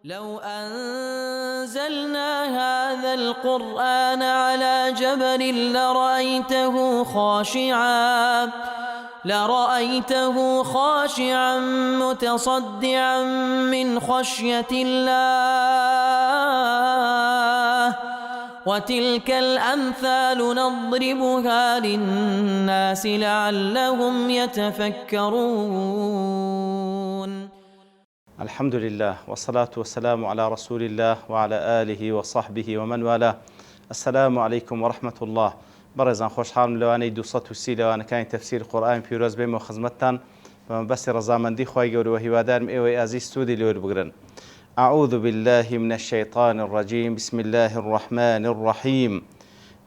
لو أنزلنا هذا القرآن على جبل لرأيته خاشعا متصدعا من خشية الله وتلك الأمثال نضربها للناس لعلهم يتفكرون. الحمد لله والصلاة والسلام على رسول الله وعلى آله وصحبه ومن والاه. السلام عليكم ورحمة الله. برزان خوشحالم لەوانەی 230 لەوانەکانی تەفسیر قورئان پیرۆز بێمەوە خزمەتتان بەمەبەستی ڕەزامەندی خوای گەورە و هیوادارم ئێوەی ئازیز سوودی لێوە بگرن. أعوذ بالله من الشيطان الرجيم. بسم الله الرحمن الرحيم.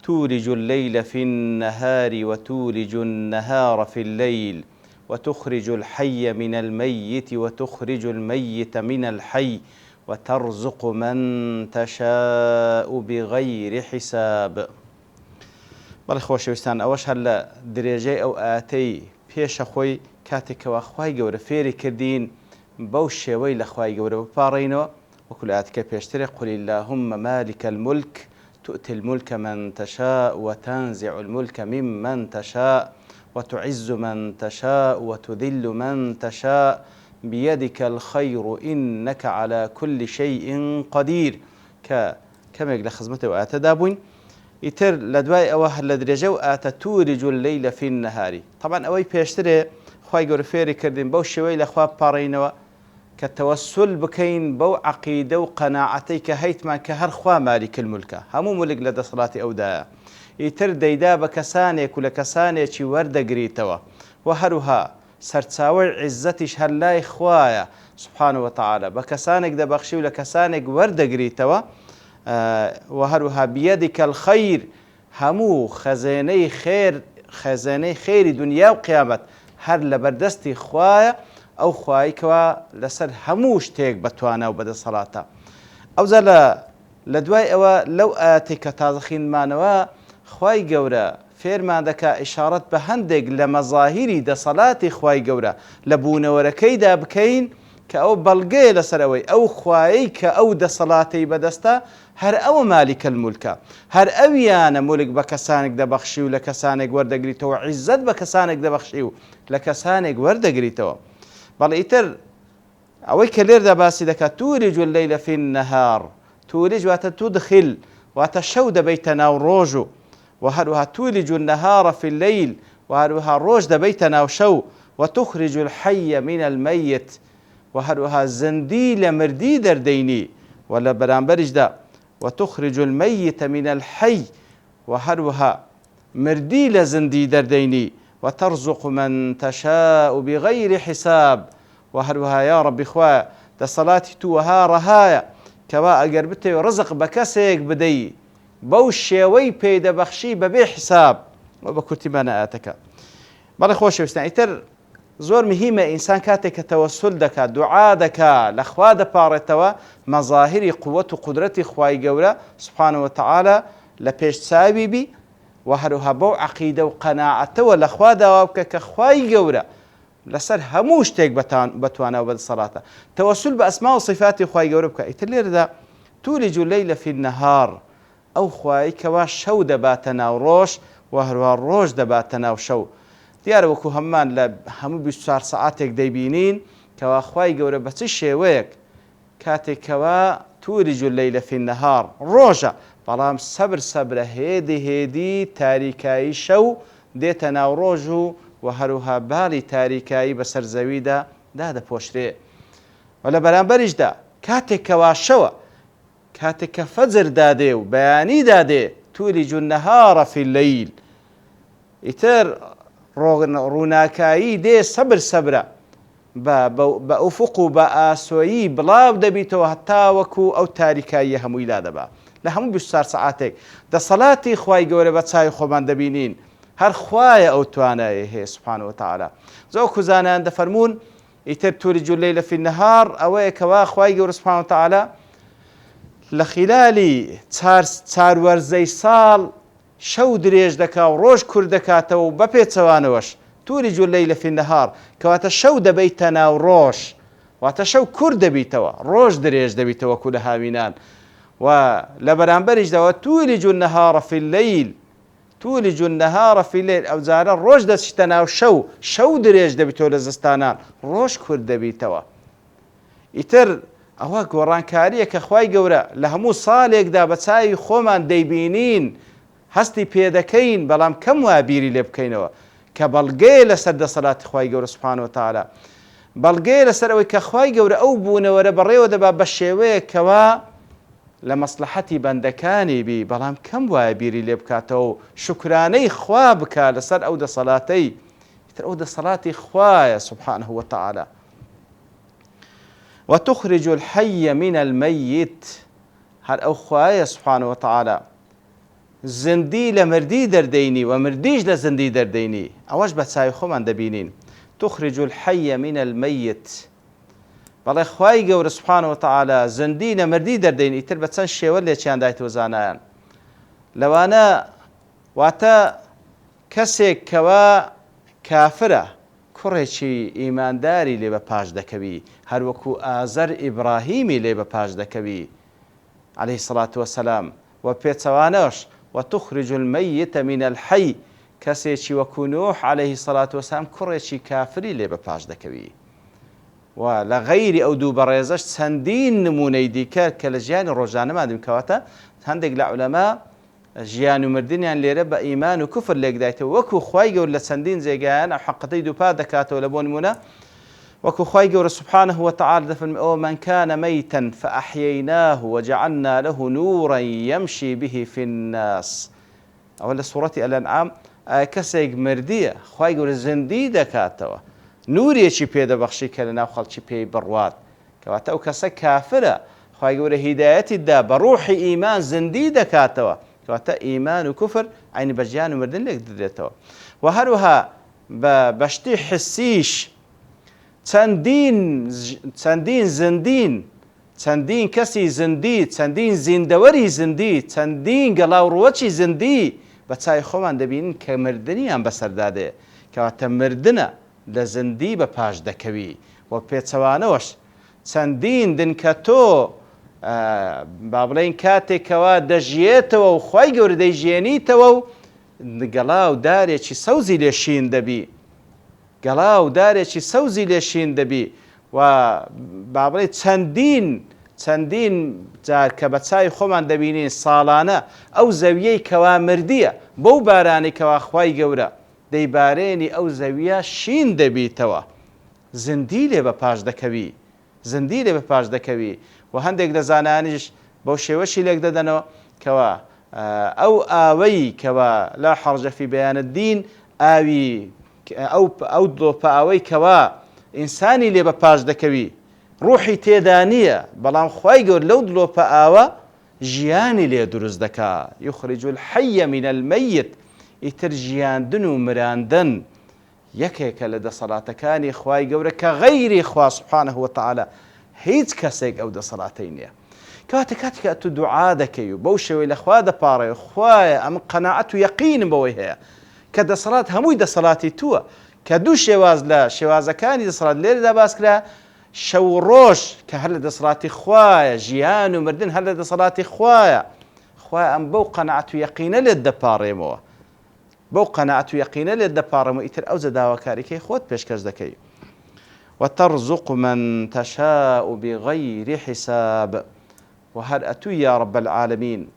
تولج الليل في النهار وتولج النهار في الليل وتخرج الحي من الميت وتخرج الميت من الحي وترزق من تشاء بغير حساب. بەڵێ خۆشەویستان، ئەوەش هەر لە درێژەی ئەو ئاتەی پێشە خۆی کاتێکەوە خوای گەورە فێری کردین بەو شێوەی لە خوای گەورە بپاڕینەوە، وەکو لە ئاتەکە پێشترێ قل اللهم مالك الملك تؤتي الملك من تشاء وتنزع الملك ممن تشاء وتعز من تشاء وتذل من تشاء بيدك الخير إنك على كل شيء قدير. كمێک لە خزمەتەوە ئاتەدا بووین. ئیتر لە دوای ئەوە هەر لە درێژە و ئاتە تولج الليل في النهار. طبعا ئەوەی پێشترێ خوای گەورە فێری کردین بەو شێوەی لە خوا بپاڕینەوە کە تەوەسل بکەین بەو عەقیدە و قەناعەتەی کە هەیتمان کە هەر خوا مالیک المولکە، هەموو مولک لە دەسەڵاتی ئەودایە. ئیتر دەیدا بە کەسانێک و لە کەسانێکی وەردەگریتەوە و هەروها سەرچاوەی عیزەتیش هەر لای خوایە سوبحانه وتعالى، بە کەسانێک دەبەخشی و لە کەسانێک وەردەگریتەوە و هەروها بیەدیکە الخەیر، هەموو خەزانەی خێری دنیا و قیامەت هەر لە بەردەستی خوایە، ئەو خوایکەوە لەسەر هەموو شتێک بەتوانە و بەدەسەڵاتە. ئەوجا لە دوای ئەوە لەو ئاەتی کە تازە خوێنمانەوە خوای گەورە فێرمان دەکا ئیشارەت بە هەندێک لە مەزاهیری دەسەڵاتی خوای گەورە لە بوونەوەرەکەیدا بکەین کە ئەو بەڵگەیە لەسەرەوەی ئەو خوایی کە ئەو دەسەڵاتی بەدەستە هەر ئەوە مالیکە المولکە، هەر ئەویانە مولک بە کەسانێک دەبەخشی و لە کەسانێک وەردەگریتەوە، عیزەت بە کەسانێک دەبەخشی و لە کەسانێک وەردەگریتەوە. بەڵێ ئیتر ئەوەی کە لێردا باسی دەکات تولج الليل في النهار، تولج واتە تدخل واتە شەو دەبەیتە ناو ڕۆژ و هەروها تولج النهار في الليل و هەروها ڕۆژ دەبەیتە ناو شەو وتخرج الحي من الميت و هەروها زەندی لە مردی دەردەینی و لە بەرامبەریشدا وتخرج الميت من الحي و هەروها مردی لە زەندی دەردەینی وترزق من تشاء بغير حساب و هەروها یا ڕەبی خوایە دەسەڵاتی تو وەها ڕەهایە کەوا ئەگەر بتەوێ ڕزق بە کەسێک بدەی بەو شێوەی پێدەبەخشی بەبێ حساب و بە کورتیمانە ئاتەکە. بەڵێ خۆشەویستان، ئیتر زۆر مهمە ئینسان کاتێک کە تەوەسل دەکات دوعا دەکات لە خوا دەپاڕێتەوە مەظاهری قووەت و قودرەتی خوای گەورە سوبحانه وتعالى لە پێشچاوی بی و هەروها بەو عەقیدە و قەناعەتەوە لە خوا داوا بکە کە خوای گەورە لەسەر هەموو شتێک بتوانە و بەدەسەڵاتە. تەوەسل بە ئەسما و صفاتی خوای گەورە بکە. ئیتر لێرەدا تولج الليل في النهار، ئەو خوای کەوا شەو دەباتە ناو ڕۆژ و هەروها ڕۆژ دەباتە ناو شەو. دیارە وەکو هەممان لە هەموو 24 سەعاتێک دەیبینین کەوا خوای گەورە بە چ شێوەیەک کاتێکەوە تولج الليل في النهار ڕۆژە، بەڵام سەبرە هێدی تاریکایی شەو دێتە ناو ڕۆژ و هەروها باڵی تاریکایی بەسەر زەویدا دادەپۆشرێ. و لە بەرامبەریشدا کاتێکەوە شەوە، کاتێک کە فەجر دادێ و بەیانی دادێ تولج النهار في الليل، ئیتر ڕووناکایی دێ سەبرە بە ئوفق و بە ئاسۆیی بڵاو دەبیتەوە هەتا وەکو ئەو تاریکاییە هەمووی لا دەبا. لە هەموو 24 سەعاتێک دەسەڵاتی خوای گەورە بە چاوی خۆمان دەبینین، هەر خوایە ئەو توانایە هەیە سوبحانه وتعالى. زۆر کوزانیان دەفەرمون ئیتر تولج الليل في النهار ئەوەیە کەوا خوای گەورە سوبحانه وتعالى لە خلالی چاروەرزەی ساڵ شەو درێژ دەکا و ڕۆژ کورد دەکاتەوە و بەپێچەوانەوەش تولج الليل في النهار کەواتە شەو دەبەیتە ناو ڕۆژ واتە شەو کوور دەبیتەوە ڕۆژ درێژ دەبیتەوە کو لە هاوینان و لە بەرامبەریشداوە تولج النهار في الليل تولج النهار في الليل ئەو جارە ڕۆژ دەچیتە ناو شەو درێژ دەبیتەوە لە زستانان ڕۆژ کوور دەبیتەوە ئیتر ئەوە گۆڕانکاریە کە خوای گەورە لە هەموو ساڵێکدا بە چاوی خۆمان دەیبینین هەستی پێدەکەین بەڵام کەم وایە بیری لێ بکەینەوە کە بەڵگەیە لەسەر دەسەڵاتی خوای گەورە سوبحانەهو وتەعالا بەڵگەیە لەسەر ئەوەی کە خوای گەورە ئەو بوونەوەرە بەڕێوە دەبا بە شێوەیەکەوە لە مەسلحەتی بەندەکانی بی بەڵام کەم وایە بیری لێ بکاتەوە و شوکرانەی خوا بکات لەسەر ئەو دەسەڵاتەی ئیتر ئەو دەسەڵاتی خوایە سوبحانەهو وتەعالا وتخرج الحي من الميت هەر ئەو خوایە سوبحانەهو وتەعالا زندی لە مردی دەردەینی و مردیش لە زندی دەردەینی ئەوەش بە چاوی خۆمان دەبینین تخرج الحي من الميت بەڵێ خوای گەورە سوبحانەهو وتەعالا زندی لە مردی دەردەینی ئیتر بە چەند شێوە لێکیان دایتەوە زانایان لەوانە واتە کەسێک کەوا کافرە کوڕێکی ئیمانداری لێ بە پاش دەکەوی هەروەکو ئازەر ئیبراهیمی لێ بە پاش دەکەوی عليه الصلاة والسلام و پێچەوانەش وتخرج الميت من الحي کەسێکی وەکو نوح عليه الصلاة والسلام کوڕێکی کافری لێ بە پاش دەکەوی و لە غەیری ئەو دوو بەڕێزەش چەندین نمونەی دیکە کە لە ژیانی ڕۆژانەمان دیم کەواتە هەندێک لە عولەما ژیان و مردنیان لێرە بە ئیمان و کوفر لێکدایتەوە وەکو خوای گەورە لە چەندین جێگایان ئەو حەقەتەی دووپا دەکاتەوە لە بۆ نمونە وەکو خوای گەورە سوبحانەهو وتەعالا دەفەرمێ ئەوە من كان ميتا فأحييناه وجعلنا له نورا يمشي به في الناس ئەوە لە سوورەتی ئەلەنعام کەسێک مردیە خوای گەورە زندی دەکاتەوە نورێکی پێدەبەخشی کە لە ناو خەڵکی پێی بڕوات کەواتە ئەو کەسە کافرە خوای گەورە هیدایەتی دا بە ڕوحی ئیمان زندی دەکاتەوە کەواتە ئیمان و کوفر عینی بە ژیان و مردن لێک دەدرێتەوە و هەروەها بە بەشتی حسیش چەندین زندین چەندین کەسی زندی چەندین زیندەوەری زندی چەندین گەڵاوڕوەچی زندی بە چای خۆمان دەبینن کە مردنیان بەسەردادێ کەواتە مردنە لە زندی بە پاش دەکەوی و پێچەوانەوەش چەندین دن کە تۆ با بڵێین کاتێکەوە دەژیێتەوە و خوای گەورە دەیژێنیتەوە و گەڵاو دارێکی سەوزی لێشین دەبی گەڵاو دارێکی سەوزی لێشین دەبی و با بڵێ چەندین جار کە بە چای خۆمان دەبینین ساڵانە ئەو زەویەی کەوا مردیە بەو بارانی کەوا خوای گەورە دەیبارێنی ئەو زەویە شین دەبیتەوە زندی لێ بە پاش دەکەوی زندی لێ بە پاش دەکەوی و هەندێک لە زانانیش بەو شێوەشی لێک دەدەنەوە کەوا ئەو ئاوەی کەوا لا حەرجە فی بەیان الدین ئاوی ئەو دۆپە ئاوەی کەوا ئینسانی لێ بە پاش دەکەوی ڕوحی تێدا نییە بەڵام خوای گەورە لەو دڵۆپە ئاوە ژیانی لێ دروست دەکا یخرج الحی من المەیت ئیتر ژیاندن و مراندن یەکێکە لە دەسەڵاتەکانی خوای گەورە کە غەیری خوا سوبحانەهو وتەعالا هیچ کەسێک ئەو دەسەڵاتەی نییە کەواتە کاتێکە تو دوعا دەکەی و بەو شێوەی لە خوا دەپاڕێ خوایە ئەم قەناعەت و یەقینم بەوەی هەیە کە دەسەڵات هەمووی دەسەڵاتی تووە کە دوو شێواز لە شێوازەکانی دەسەڵات لێرەدا باس کرا شەو ڕۆژ کە هەر لە دەسەڵاتی خوایە ژیان و مردن هەر لە دەسەڵاتی خوایە خوای ئەم بەو قەناعەت و یەقینە لێت دەپاڕێمەوە بەو قەناعەت و یەقینە لێت دەپاڕێمەوە ئیتر ئەو داواکاریکەی خۆت پێشکەش دەکەی وترزق من تشاء بغير حساب وهر أتو يا رب العالمين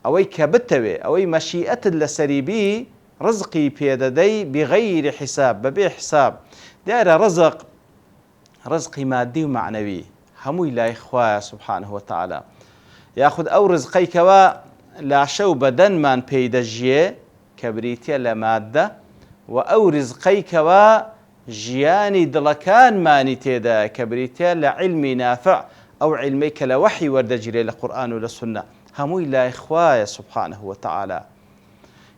أوي كبتوي أوي مشيئة لسريبي رزقي بيددي بغير حساب ببي حساب دار رزقي مادي ومعنوي هموي لا إخوة سبحانه وتعالى ياخذ أو رزقي كوا لا شو بدن من بيدجيه كبريتي لمادة وأو رزقي كوا ژیانی دڵەکانمانی تێدا کە بریتە لە علمی نافع ئەو علمەی کە لە وحی وەردەگیرێ لە قورئان و لە سونە هەمووی لای خوایە سوبحانه وتعالى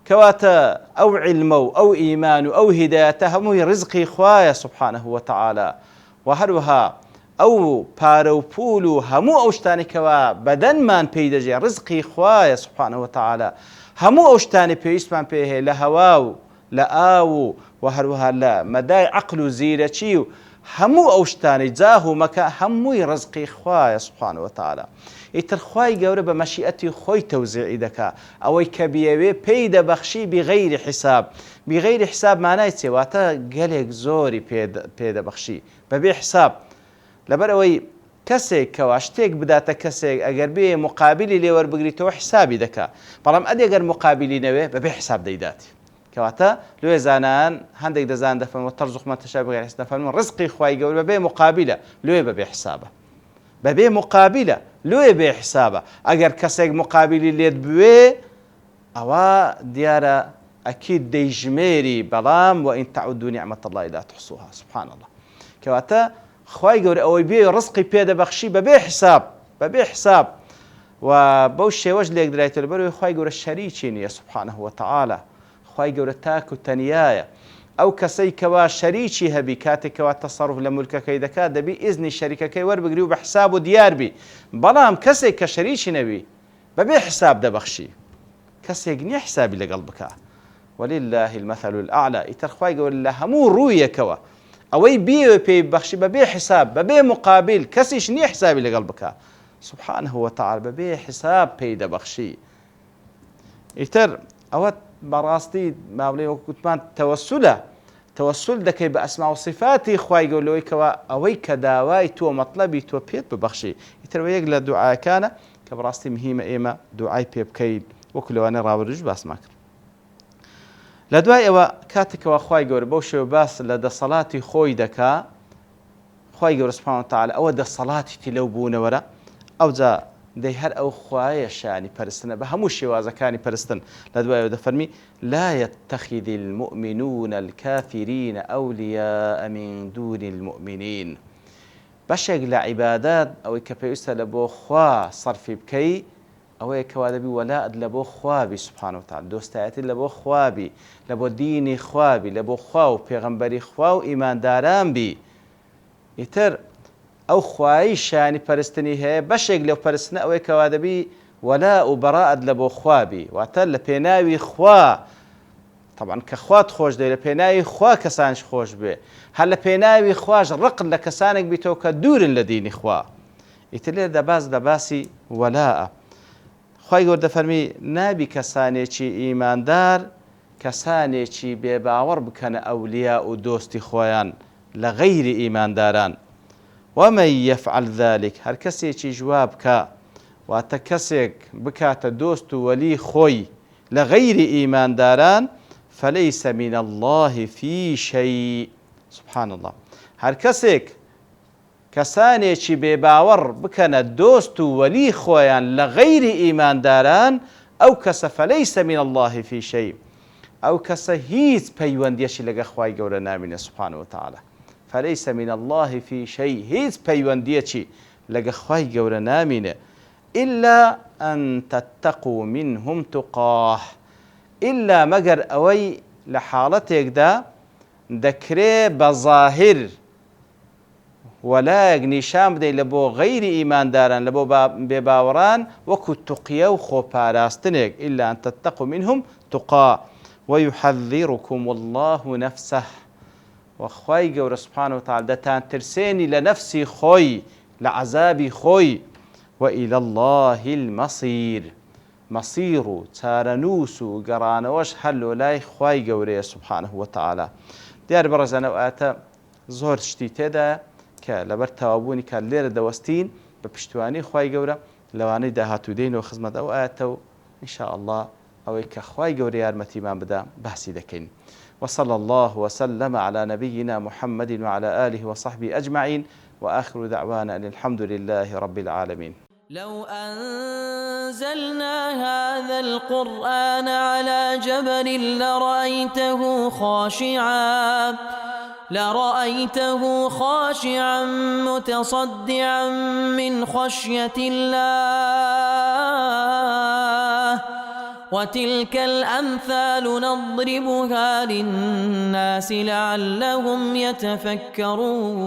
کەواتە ئەو علمە و ئەو ئیمان و ئەو هیدایەتە هەمووی ڕزقی خوایە سوبحانه وتعالى و هەروەها ئەو پارە و پول و هەموو ئەو شتانی کەوا بەدەنمان پێی دەژێ ڕزقی خوایە سوبحانه وتعالى هەموو ئەو شتانی پێویستمان پێ هەیە لە هەوا و لە ئاو و هەروەها لە مەدای عەقل و زیرەکی و هەموو ئەو شتانی جاه و مەکە هەمووی ڕزقی خوایە سبحانه وتعالى. ئیتر خوای گەورە بە مەشیئەتی خۆی تەوزیعی دەکا ئەوەی کە بیەوێ پێی دەبەخشی بغەیری حیساب. بغەیری حیساب مانای چێ؟ واتە گەلێک زۆری پێدەبەخشی بەبێ حیساب. لەبەر ئەوەی کەسێک کەوا شتێک بداتە کەسێک ئەگەر بێ مقابلی لێوەربگریتەوە حیسابی دەکا، بەڵام ئەدێگەر مقابلی نەوێ بەبێ حیساب دەیداتی. کەواتە لێ زانان هەندێک دەزان دەفەرمەوە تەرزوق تەشا بغیر حیساب، دەفەرمەوە ڕزقی خوای گەورە بەبێ مقابلە، لێ بەبێ حیسابە. بەبێ مقابلە لێ بێ حیسابە. ئەگەر کەسێک مقابلی لێت بوێ ئەوە دیارە ئەکید دەیژمێری، بەڵام وئین تەعودوا نعمەت الله لا تحصوها سبحان الله. کەواتە خوای گەورە ئەوەی بێ ڕزقی پێدەبەخشی بەبێ حیساب، بەبێ حیساب. و بەو شێوەش لێک درایتەوە لەبەرەوەی خوای گەورە شەریکی نییە سبحانه وتعالى. خوای گەورە تاک و تەنیایە. ئەو کەسەی کەوا شەریکی هەبی کاتێکەوە تەسەڕف لە مولکەکەی دەکات دەبی ئیزنی شەریکەکەی وەربگری و بە حساب و دیاربی. بەڵام کەسێک کە شەریکی نەبی بەبێ حساب دەبەخشی، کەسێک نییە حسابی لەگەڵ بکە. ولله المثل الأعلى. ئیتر خوای گەورە لە هەموو ڕوویەکەوە ئەوەی بێ پێی بەخشی بەبێ حساب بەبێ مقابل، کەسیش نییە حسابی لەگەڵ بکە سبحانه وتعالى، بەبێ حساب پێی دەبەخشی. ئیتر ئەوە بەڕاستی ماوەڵێ وەکوتمان تەوەسولە، تەوەسل دەکەی بە ئەسما و صفاتی خوای گەورەوەی کەوا ئەوەی کە داوای تۆ مەطلەبی تۆ پێت ببەخشی. ئیتر یەک لە دوعاکانە کە بەڕاستی مهمە ئێمە دوعای پێ بکەین وەکو لەوانەیە ڕاوەڕیش باسمان کرد. لە دوای ئەوە کاتێکەوە خوای گەورە بەو شێوە باس لە دەسەڵاتی خۆی دەکا، خوای گەورە سبحانه وتعالى ئەوە دەسەڵاتێتی لەو بوونەوەرە، ئەوجا دەی هەر ئەو خوایە شانی پەرستنە بە هەموو شێوازەکانی پەرستن. لە دوایەوە دەفەرمی لا يتخذ المؤمنون الكافرين أولياء من دون المؤمنين. بەشێک لە عیبادات ئەوەی کە پێویستە لە بۆ خوا سەرفی بکەی ئەوەیە کەوا دەبی وەلاءت لە بۆ خوابی سبحانه وتعالى، دۆستایەتی لە بۆ خوابی، لە بۆ دینی خوابی، لە بۆ خوا و پێغەمبەری خوا و ئیمانداران بی. ئیتر ئەو خوایی شانی پەرستنی هەیە، بەشێک لەو پەرستنە ئەوەی کەوا دەبی وەلاء و بەڕاءت لە بۆ خوابی، واتە لە پێناوی خوا. طبعا کە خوات خۆش دەی لە پێناوی خوا کەسانش خۆش بێ، هەر لە پێناوی خواش ڕق لە کەسانێک بیتەوە کە دوورن لە دینی خوا. ئیتر لێ دەباز لە باسی وەلاءە. خوای گەورە دەفەرمی نابی کەسانێکی ئیماندار کەسانێکی بێباوەڕ بکەنە ئەولیا و دۆستی خۆیان لە غەیری ئیمانداران. ومن يفعل ذلك، هەر کەسێکی جواب بکە واتە کەسێک بکاتە دۆست و وەلی خۆی لە غەیری ئیمانداران فليس من الله في شيء. سبحان الله. هەر کەسێک کەسانێکی بێباوەڕ بکەنە دۆست و وەلی خۆیان لە غەیری ئیمانداران ئەو کەسە فليس من الله في شيء، ئەو کەسە هیچ پەیوەندیەشی لەگە خوای گەورە نامینە سبحانه وتعالى. فليس من الله في شيء، هیچ پەیوەندیەکی لەگە خوای گەورە نامینە. إلا أن تتقوا منهم تقاه، إلا مەگەر ئەوەی لە حاڵەتێکدا دەکرێ بە ظاهر وەلایەک نیشان بدەیت لە بۆ غەیری ئیمانداران، لە بۆ بێباوەڕان وەکو توقیە و خۆپاراستنێک. إلا أن تتقوا منهم تقاه ويحذركم الله نفسه. وخوای گەورە سبحانه وتعالى دەتان ترسێنی لە نەفسی خۆی، لە عەزابی خۆی. وإلى الله المصير، مەسیر و چارەنووس و گەڕانەوەش هەر لۆ لای خوای گەورەیە سبحانه وتعالى. دیار بەڕێزانە ئەواتە زۆر شتی تێدایە کە لەبەر تەوابوونی کە لێرە دەوەستین بە پشتیوانی خوای گەورە لەوانەی داهاتوو دێنەوە خزمەت ئەو ئاەتە و ئینشاء الله ئەوەی کە خوای گەورە یارمەتیمان بدا باسی دەکەین. وصلى الله وسلم على نبينا محمد وعلى آله وصحبه أجمعين، وآخر دعوانا أن الحمد لله رب العالمين. لو أنزلنا هذا القرآن على جبل لرأيته خاشعا متصدعا من خشية الله وتلك الأمثال نضربها للناس لعلهم يتفكرون.